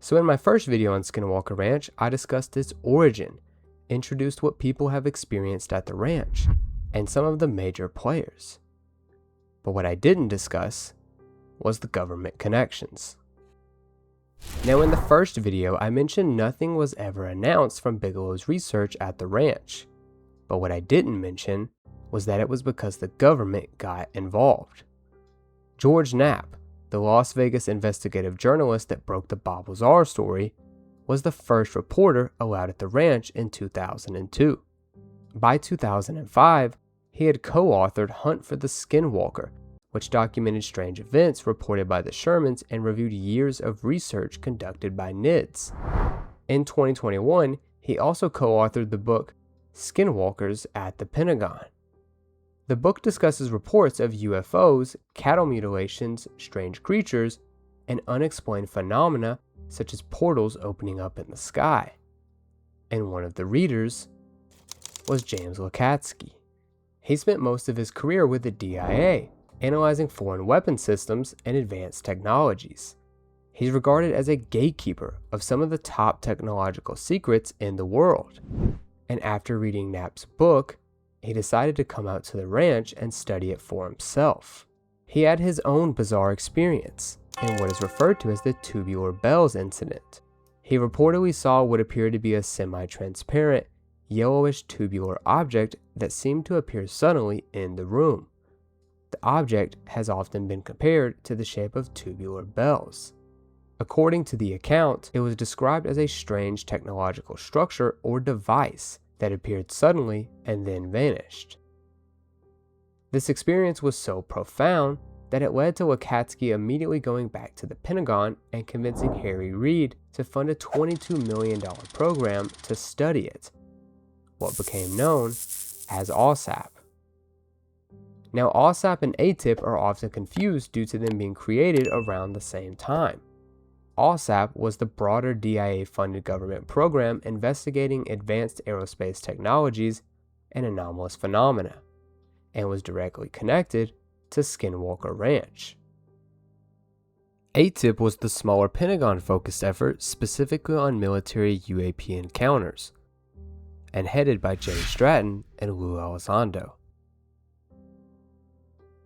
So in my first video on Skinwalker Ranch, I discussed its origin, introduced what people have experienced at the ranch, and some of the major players. But what I didn't discuss was the government connections. Now in the first video, I mentioned nothing was ever announced from Bigelow's research at the ranch. But what I didn't mention was that it was because the government got involved. George Knapp, the Las Vegas investigative journalist that broke the Bob Lazar story, was the first reporter allowed at the ranch in 2002. By 2005, he had co-authored Hunt for the Skinwalker, which documented strange events reported by the Shermans and reviewed years of research conducted by NIDS. In 2021, he also co-authored the book Skinwalkers at the Pentagon. The book discusses reports of UFOs, cattle mutilations, strange creatures, and unexplained phenomena such as portals opening up in the sky. And one of the readers was James Lacatski. He spent most of his career with the DIA, analyzing foreign weapon systems and advanced technologies. He's regarded as a gatekeeper of some of the top technological secrets in the world. And after reading Knapp's book, he decided to come out to the ranch and study it for himself. He had his own bizarre experience in what is referred to as the tubular bells incident. He reportedly saw what appeared to be a semi-transparent, yellowish tubular object that seemed to appear suddenly in the room. The object has often been compared to the shape of tubular bells. According to the account, it was described as a strange technological structure or device that appeared suddenly and then vanished. This experience was so profound that it led to Lacatski immediately going back to the Pentagon and convincing Reid to fund a $22 million program to study it, what became known as AAWSAP. Now, AAWSAP and AATIP are often confused due to them being created around the same time. AAWSAP was the broader DIA-funded government program investigating advanced aerospace technologies and anomalous phenomena, and was directly connected to Skinwalker Ranch. AATIP was the smaller Pentagon-focused effort specifically on military UAP encounters, and headed by Jerry Stratton and Elizondo.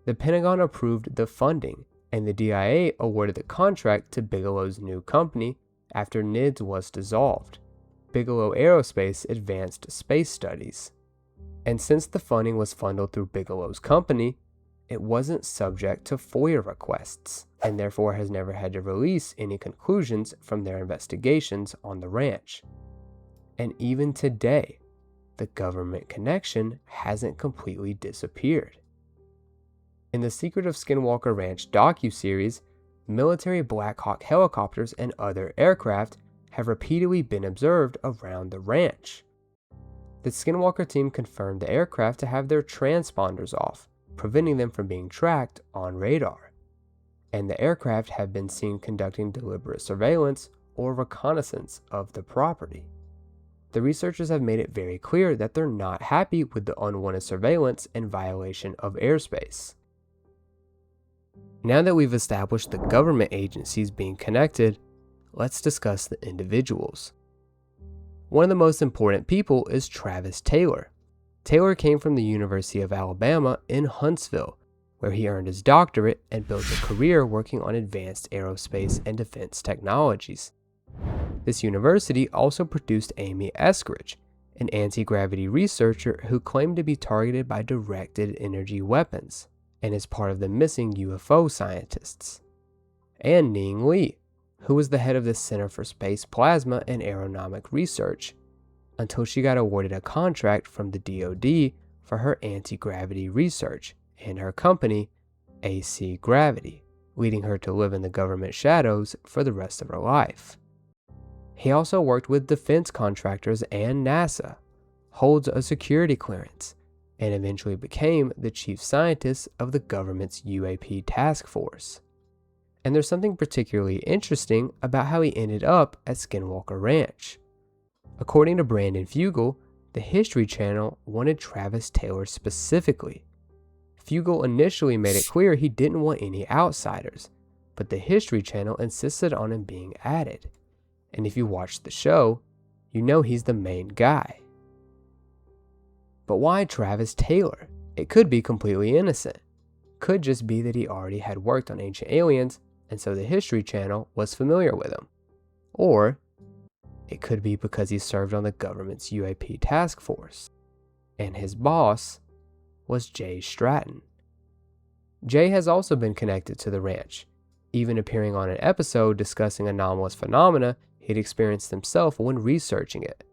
The Pentagon approved the funding, and the DIA awarded the contract to Bigelow's new company after NIDS was dissolved, Bigelow Aerospace Advanced Space Studies. And since the funding was funneled through Bigelow's company, it wasn't subject to FOIA requests, and therefore has never had to release any conclusions from their investigations on the ranch. And even today, the government connection hasn't completely disappeared. In the Secret of Skinwalker Ranch docuseries, military Black Hawk helicopters and other aircraft have repeatedly been observed around the ranch. The Skinwalker team confirmed the aircraft to have their transponders off, preventing them from being tracked on radar. And the aircraft have been seen conducting deliberate surveillance or reconnaissance of the property. The researchers have made it very clear that they're not happy with the unwanted surveillance and violation of airspace. Now that we've established the government agencies being connected, let's discuss the individuals. One of the most important people is Travis Taylor. Taylor came from the University of Alabama in Huntsville, where he earned his doctorate and built a career working on advanced aerospace and defense technologies. This university also produced Amy Eskridge, an anti-gravity researcher who claimed to be targeted by directed energy weapons, and is part of the missing UFO scientists. And Ning Lee, who was the head of the Center for Space Plasma and Aeronomic Research, until she got awarded a contract from the DoD for her anti-gravity research and her company, AC Gravity, leading her to live in the government shadows for the rest of her life. He also worked with defense contractors and NASA, holds a security clearance, and eventually became the chief scientist of the government's UAP task force. And there's something particularly interesting about how he ended up at Skinwalker Ranch. According to Brandon Fugel, the History Channel wanted Travis Taylor specifically. Fugel initially made it clear he didn't want any outsiders, but the History Channel insisted on him being added. And if you watch the show, you know he's the main guy. But why Travis Taylor? It could be completely innocent. Could just be that he already had worked on Ancient Aliens, and so the History Channel was familiar with him. Or it could be because he served on the government's UAP task force, and his boss was Jay Stratton. Jay has also been connected to the ranch, even appearing on an episode discussing anomalous phenomena he'd experienced himself when researching it.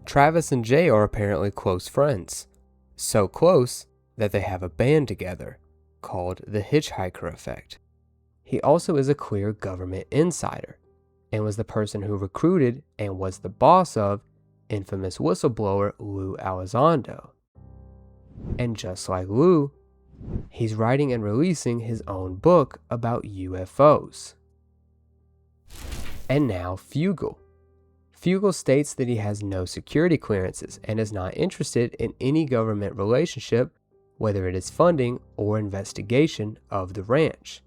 Travis and Jay are apparently close friends, so close that they have a band together called the Hitchhiker Effect. He also is a clear government insider and was the person who recruited and was the boss of infamous whistleblower Lou Elizondo. And just like Lou, he's writing and releasing his own book about UFOs. And now Fugel. Fugel states that he has no security clearances and is not interested in any government relationship, whether it is funding or investigation of the ranch.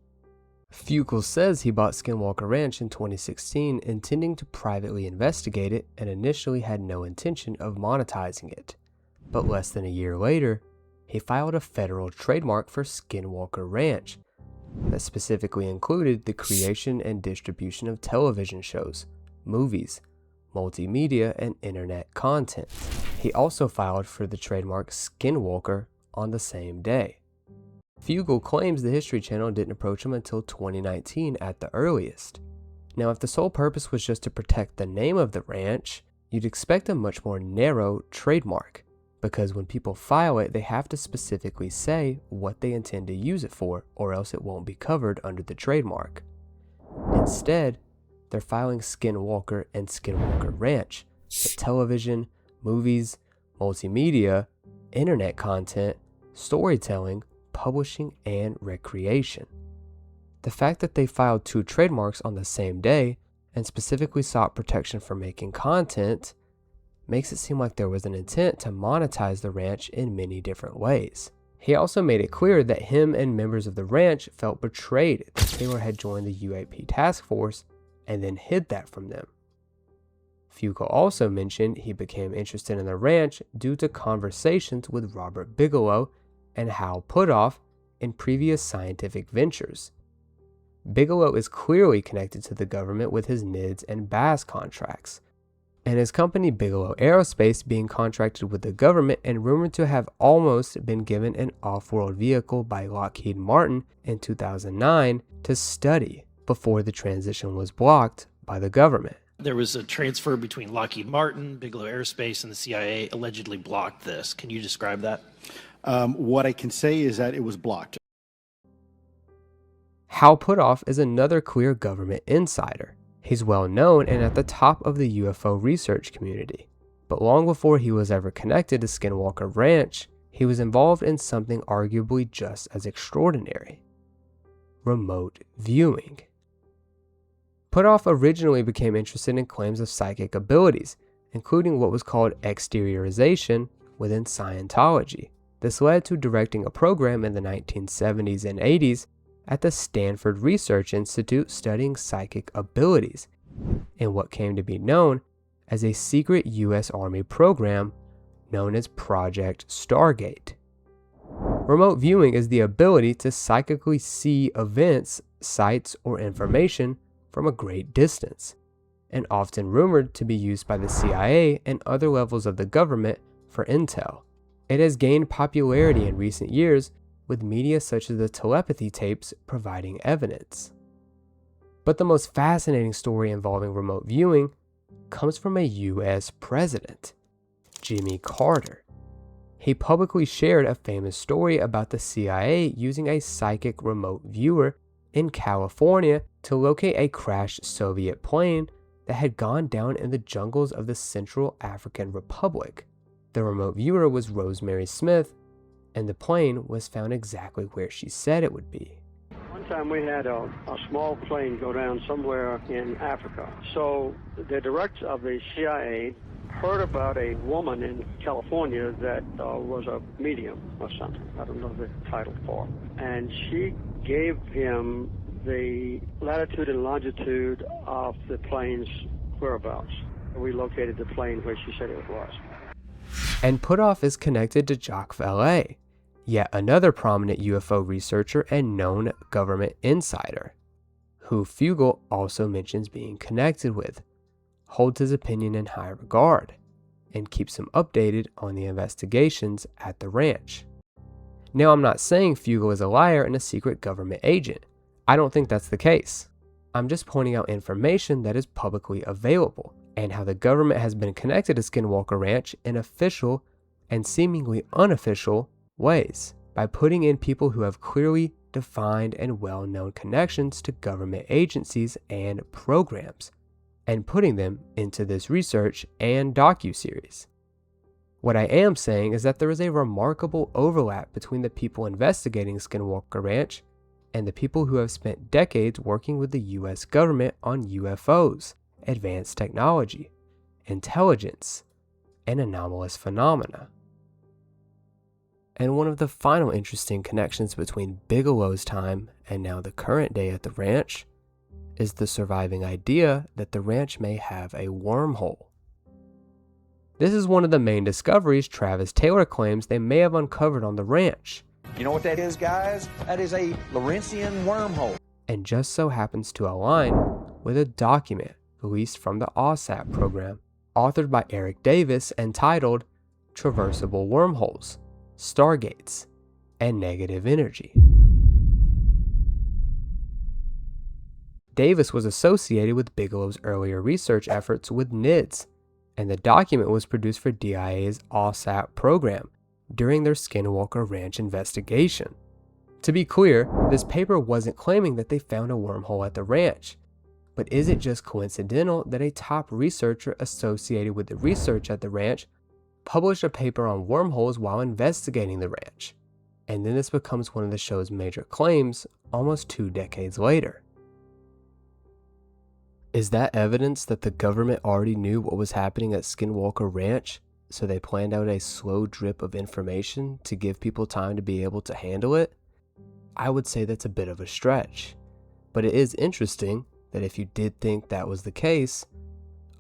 Fugel says he bought Skinwalker Ranch in 2016 intending to privately investigate it and initially had no intention of monetizing it. But less than a year later, he filed a federal trademark for Skinwalker Ranch that specifically included the creation and distribution of television shows, movies, multimedia, and internet content. He also filed for the trademark Skinwalker on the same day. Fugel claims the History Channel didn't approach him until 2019 at the earliest. Now, if the sole purpose was just to protect the name of the ranch, you'd expect a much more narrow trademark, because when people file it, they have to specifically say what they intend to use it for, or else it won't be covered under the trademark. Instead, they're filing Skinwalker and Skinwalker Ranch, but television, movies, multimedia, internet content, storytelling, publishing, and recreation. The fact that they filed 2 trademarks on the same day and specifically sought protection for making content makes it seem like there was an intent to monetize the ranch in many different ways. He also made it clear that him and members of the ranch felt betrayed that Taylor had joined the UAP task force and then hid that from them. Fugel also mentioned he became interested in the ranch due to conversations with Robert Bigelow and Hal Puthoff in previous scientific ventures. Bigelow is clearly connected to the government with his NIDS and BAS contracts, and his company Bigelow Aerospace being contracted with the government and rumored to have almost been given an off-world vehicle by Lockheed Martin in 2009 to study before the transition was blocked by the government. There was a transfer between Lockheed Martin, Bigelow Aerospace, and the CIA allegedly blocked this. Can you describe that? What I can say is that it was blocked. Hal Puthoff is another clear government insider. He's well known and at the top of the UFO research community. But long before he was ever connected to Skinwalker Ranch, he was involved in something arguably just as extraordinary: remote viewing. Puthoff originally became interested in claims of psychic abilities, including what was called exteriorization within Scientology. This led to directing a program in the 1970s and 80s at the Stanford Research Institute studying psychic abilities in what came to be known as a secret U.S. Army program known as Project Stargate. Remote viewing is the ability to psychically see events, sights, or information from a great distance, and often rumored to be used by the CIA and other levels of the government for intel. It has gained popularity in recent years, with media such as the telepathy tapes providing evidence. But the most fascinating story involving remote viewing comes from a U.S. president, Jimmy Carter. He publicly shared a famous story about the CIA using a psychic remote viewer in California to locate a crashed Soviet plane that had gone down in the jungles of the Central African Republic. The remote viewer was Rosemary Smith, and the plane was found exactly where she said it would be. One time we had a small plane go down somewhere in Africa. So the director of the CIA heard about a woman in California that was a medium or something. I don't know the title for it. And she gave him the latitude and longitude of the plane's whereabouts. We located the plane where she said it was. And Puthoff is connected to Jacques Vallée, yet another prominent UFO researcher and known government insider, who Fugel also mentions being connected with, holds his opinion in high regard, and keeps him updated on the investigations at the ranch. Now, I'm not saying Fugel is a liar and a secret government agent. I don't think that's the case. I'm just pointing out information that is publicly available, and how the government has been connected to Skinwalker Ranch in official and seemingly unofficial ways, by putting in people who have clearly defined and well-known connections to government agencies and programs, and putting them into this research and docuseries. What I am saying is that there is a remarkable overlap between the people investigating Skinwalker Ranch and the people who have spent decades working with the US government on UFOs, advanced technology, intelligence, and anomalous phenomena. And one of the final interesting connections between Bigelow's time and now the current day at the ranch is the surviving idea that the ranch may have a wormhole. This is one of the main discoveries Travis Taylor claims they may have uncovered on the ranch. You know what that is, guys? That is a Laurentian wormhole. And just so happens to align with a document released from the AAWSAP program, authored by Eric Davis, entitled Traversable Wormholes, Stargates, and Negative Energy. Davis was associated with Bigelow's earlier research efforts with NIDS, and the document was produced for DIA's AAWSAP program during their Skinwalker Ranch investigation. To be clear, this paper wasn't claiming that they found a wormhole at the ranch, but is it just coincidental that a top researcher associated with the research at the ranch published a paper on wormholes while investigating the ranch? And then this becomes one of the show's major claims almost 2 decades later. Is that evidence that the government already knew what was happening at Skinwalker Ranch, so they planned out a slow drip of information to give people time to be able to handle it? I would say that's a bit of a stretch, but it is interesting that if you did think that was the case,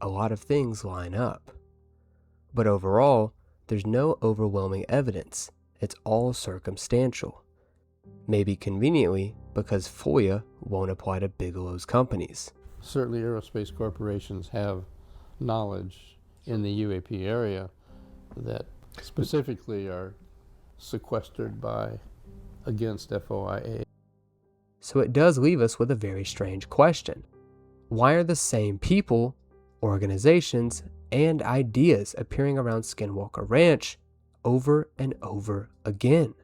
a lot of things line up. But overall, there's no overwhelming evidence. It's all circumstantial. Maybe conveniently because FOIA won't apply to Bigelow's companies. Certainly aerospace corporations have knowledge in the UAP area that specifically are sequestered against FOIA. So it does leave us with a very strange question. Why are the same people, organizations, and ideas appearing around Skinwalker Ranch over and over again?